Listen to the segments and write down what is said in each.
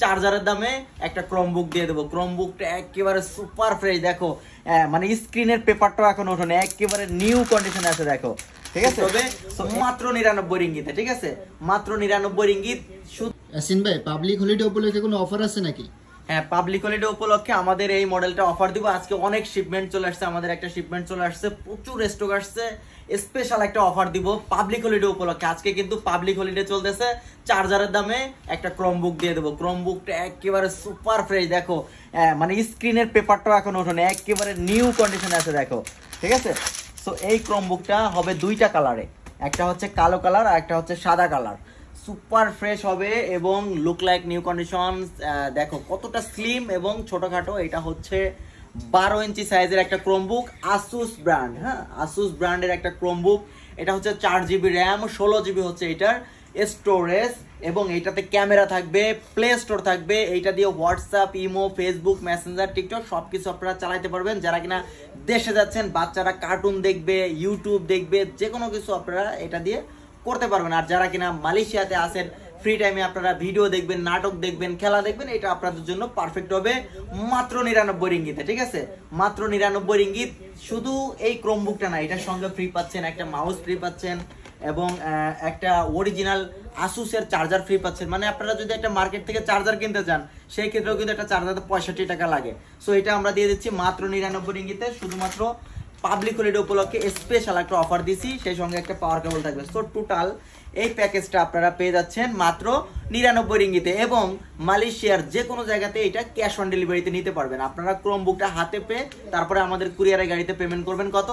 চার্জারের দামে একটা ক্রোমবুক দিয়ে দেবো। ক্রোমবুকটা একেবারে সুপার ফ্রেশ, দেখো মানে স্ক্রিনের পেপারটাও এখন ওঠেনি, একেবারে নিউ কন্ডিশনে আছে দেখো, ঠিক আছে। তবে মাত্র 99 রিঙ্গিতে, ঠিক আছে, মাত্র 99 রিঙ্গিত। ইয়াসিন ভাই, পাবলিক হলিডে উপলক্ষে কোনো অফার আছে নাকি? হ্যাঁ, পাবলিক হলিডে উপলক্ষে আমাদের এই মডেলটা অফার দিব। আজকে অনেক শিপমেন্ট চলে আসছে, আমাদের একটা শিপমেন্ট চলে আসছে, প্রচুর স্টক আসছে, স্পেশাল একটা অফার দিব পাবলিক হলিডে উপলক্ষে। আজকে কিন্তু পাবলিক হলিডে চলতেছে, চার্জারের দামে একটা ক্রোমবুক দিয়ে দেবো। ক্রোমবুকটা একেবারে সুপার ফ্রেশ, দেখো মানে স্ক্রিনের পেপারটাও এখন ওঠেনি, একেবারে নিউ কন্ডিশনে আছে দেখো, ঠিক আছে। সো এই ক্রোমবুকটা হবে দুইটা কালারে, একটা হচ্ছে কালো কালার আর একটা হচ্ছে সাদা কালার। সুপার ফ্রেশ হবে এবং লুক লাইক নিউ কন্ডিশন। দেখো কতটা স্লিম এবং ছোটখাটো। এটা হচ্ছে 12 ইঞ্চি সাইজের একটা ক্রোমবুক, আসুস ব্র্যান্ড, হ্যাঁ আসুস ব্র্যান্ডের একটা ক্রোমবুক। এটা হচ্ছে 4GB র্যাম, 16GB হচ্ছে এটার স্টোরেজ, এবং এইটাতে ক্যামেরা থাকবে, প্লে স্টোর থাকবে। এইটা দিয়ে WhatsApp, imo, Facebook, Messenger, TikTok সবকিছু আপনারা চালাতে পারবেন। যারা কিনা দেশে যাচ্ছেন, বাচ্চারা কার্টুন দেখবে, ইউটিউব দেখবে, যে কোনো কিছু আপনারা এটা দিয়ে করতে পারবেন। আর যারা কিনা মালয়েশিয়াতে আছেন, ফ্রি টাইমে আপনারা ভিডিও দেখবেন, নাটক দেখবেন, খেলা দেখবেন, এটা আপনাদের জন্য পারফেক্ট হবে মাত্র 99 রিঙ্গিতে, ঠিক আছে, মাত্র 99 রিঙ্গিত। শুধু এই ক্রোমবুকটা না, এটার সঙ্গে ফ্রি পাচ্ছেন, একটা মাউস ফ্রি পাচ্ছেন এবং একটা অরিজিনাল আসুসের চার্জার ফ্রি পাচ্ছেন। মানে আপনারা যদি একটা মার্কেট থেকে চার্জার কিনতে চান, সেই ক্ষেত্রেও কিন্তু একটা চার্জার 65 টাকা লাগে। সো এটা আমরা দিয়ে দিচ্ছি মাত্র 99 রিঙ্গিতে, শুধুমাত্র পাবলিক হলিডে উপলক্ষে স্পেশাল একটা অফার দিছি, সেই সঙ্গে একটা পাওয়ার কেবল থাকবে। সো টোটাল এই প্যাকেজটা আপনারা পেয়ে যাচ্ছেন মাত্র 99 রিঙ্গিতে, এবং মালয়েশিয়ার যে কোনো জায়গাতে এটা ক্যাশ অন ডেলিভারিতে নিতে পারবেন। আপনারা ক্রোমবুকটা হাতে পেয়ে তারপরে আমাদের কুরিয়ারের গাড়িতে পেমেন্ট করবেন কত,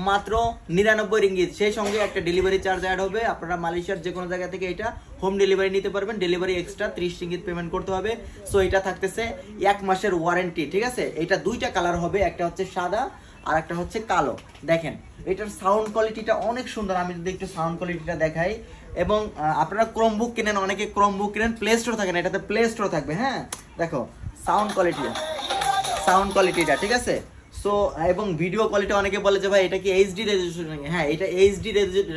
মাত্র 99 রিঙ্গিত। সেই সঙ্গে একটা ডেলিভারি চার্জ অ্যাড হবে। আপনারা মালয়েশিয়ার যে কোনো জায়গা থেকে এটা হোম ডেলিভারি নিতে পারবেন, ডেলিভারি এক্সট্রা 30 রিঙ্গিত পেমেন্ট করতে হবে। সো এটা থাকতেছে 1 মাসের ওয়ারেন্টি, ঠিক আছে। এটা দুইটা কালার হবে, একটা হচ্ছে সাদা আর একটা হচ্ছে কালো। দেখেন এটার সাউন্ড কোয়ালিটিটা অনেক সুন্দর, আমি যদি একটু সাউন্ড কোয়ালিটিটা দেখাই। এবং আপনারা ক্রোমবুক কিনেন, অনেকে ক্রোমবুক কিনেন প্লে স্টোর থাকে না, এটাতে প্লে স্টোর থাকবে। হ্যাঁ দেখো সাউন্ড কোয়ালিটিটা, ঠিক আছে। সো এবং ভিডিও কোয়ালিটি, অনেকে বলে যে ভাই এটা কি এইচডি রেজুলেশন, হ্যাঁ এটা এইচডি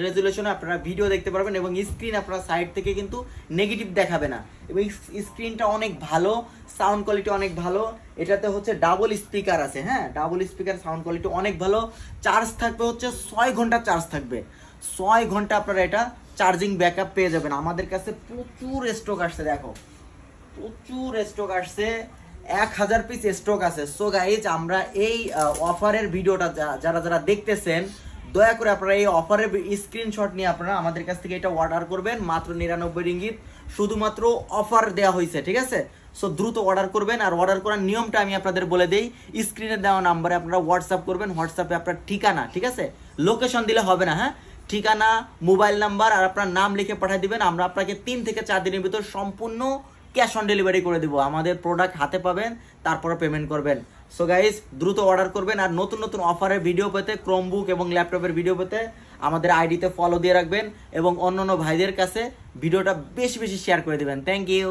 রেজুলেশনে আপনারা ভিডিও দেখতে পারবেন, এবং স্ক্রিন আপনারা সাইড থেকে কিন্তু নেগেটিভ দেখাবে না, এবং স্ক্রিনটা অনেক ভালো, সাউন্ড কোয়ালিটি অনেক ভালো। এটাতে হচ্ছে ডাবল স্পিকার আছে, হ্যাঁ ডাবল স্পিকার, সাউন্ড কোয়ালিটি অনেক ভালো। চার্জ থাকবে হচ্ছে 6 ঘন্টা চার্জ থাকবে, 6 ঘন্টা আপনারা এটা চার্জিং ব্যাকআপ পেয়ে যাবেন। আমাদের কাছে প্রচুর স্টক আসছে, দেখো প্রচুর স্টক আসছে, 1000 পিস স্টক আছে। সো গাইজ আমরা এই অফারের ভিডিওটা যারা যারা দেখতেছেন, দয়া করে আপনারা এই অফারের স্ক্রিনশট নিয়ে আপনারা আমাদের কাছ থেকে এটা অর্ডার করবেন মাত্র 99 রিঙ্গিত। শুধুমাত্র অফার দেওয়া হয়েছে, ঠিক আছে। সো দ্রুত অর্ডার করবেন। আর অর্ডার করার নিয়মটা আমি আপনাদের বলে দেই, স্ক্রিনে দেওয়া নাম্বারে আপনারা হোয়াটসঅ্যাপ করবেন, হোয়াটসঅ্যাপে আপনার ঠিকানা, ঠিক আছে, লোকেশন দিলে হবে না, হ্যাঁ ঠিকানা, মোবাইল নাম্বার আর আপনার নাম লিখে পাঠিয়ে দিবেন। আমরা আপনাকে 3 থেকে 4 দিনের ভিতর সম্পূর্ণ ক্যাশ অন ডেলিভারি করে দিব। আমাদের প্রোডাক্ট হাতে পাবেন, তারপরে পেমেন্ট করবেন। সো গাইজ দ্রুত অর্ডার করবেন। আর নতুন নতুন অফারের ভিডিও পেতে, ক্রোমবুক এবং ল্যাপটপের ভিডিও পেতে আমাদের আইডিতে ফলো দিয়ে রাখবেন, এবং অন্য ভাইদের কাছে ভিডিওটা বেশি বেশি শেয়ার করে দিবেন। Thank you.